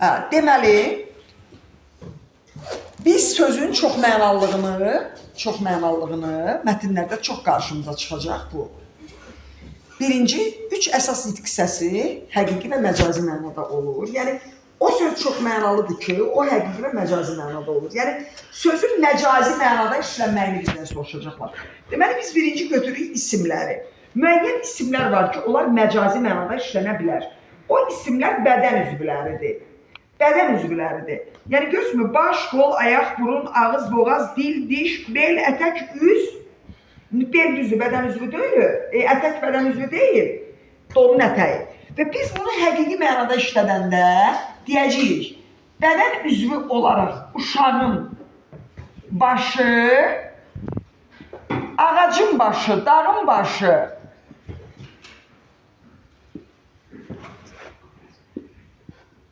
Deməli, biz sözün çox mənalılığını mətnlərdə çox qarşımıza çıxacaq bu. Birinci, 3 əsas nitq hissəsi həqiqi və məcazi mənada olur. Yəni, o söz çox mənalıdır ki, o həqiqi və məcazi mənada olur. Yəni, sözün məcazi mənada işlənməyini bizdən soruşacaqlar. Deməli, biz birinci götürürük isimləri. Müəyyən isimlər var ki, onlar məcazi mənada işlənə bilər. O isimlər bədən üzvləridir. Bədən üzvləridir. Yəni, görürsünüz, baş, qol, ayaq, burun, ağız, boğaz, dil, diş, bel, ətək, üz. Bel düzü bədən üzvü deyil, ətək bədən üzvü deyil, donun ətəyi. Və biz bunu həqiqi mənada işlədəndə deyəcəyik, bədən üzvü olaraq uşağın başı, ağacın başı, dağın başı,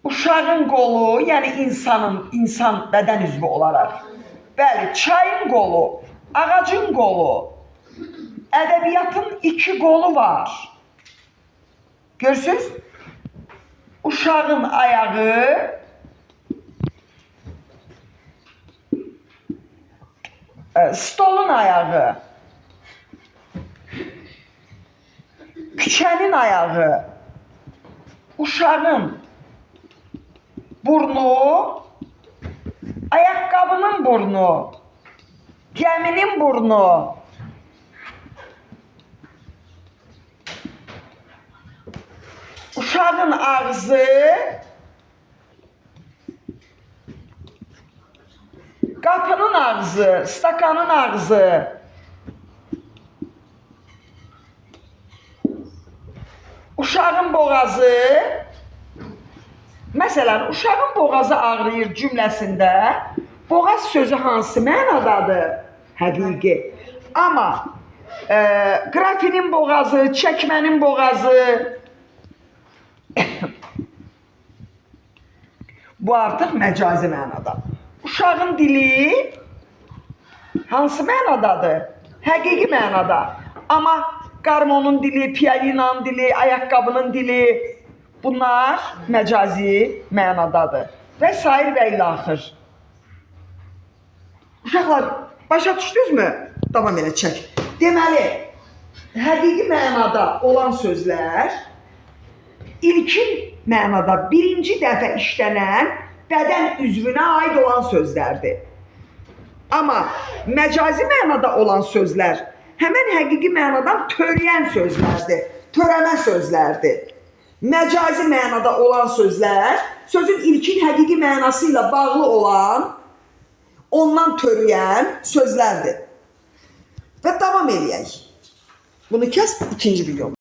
uşağın qolu, yəni insan bədən üzvü olaraq, bəli, çayın qolu, ağacın qolu, ədəbiyyatın 2 qolu var. Görürsünüz? Uşağın ayağı, stolun ayağı, küçənin ayağı, uşağın burnu, ayaqqabının burnu, gəminin burnu, uşağın ağzı, qapının ağzı, stakanın ağzı, uşağın boğazı. Məsələn, uşağın boğazı ağrıyır cümləsində boğaz sözü hansı mənadadır? Həqiqi. Amma qrafinin boğazı, çəkmənin boğazı bu artıq məcazi mənada. Uşağın dili hansı mənadadır? Həqiqi mənada. Amma qarmonun dili, piyaninanın dili, ayaqqabının dili bunlar məcazi mənadadır. Və sair və ilaxır. Uşaqlar, başa düşdünüzmü? Davam elə çək. Deməli, həqiqi mənada olan sözlər ilkin mənada birinci dəfə işlənən bədən üzvünə aid olan sözlərdir. Amma məcazi mənada olan sözlər həmən həqiqi mənadan törəyən sözlərdir, törəmə sözlərdir. Məcazi mənada olan sözlər, sözün ilkin həqiqi mənası ilə bağlı olan, ondan törəyən sözlərdir. Və davam eləyək. Bunu kəs, ikinci videomuz.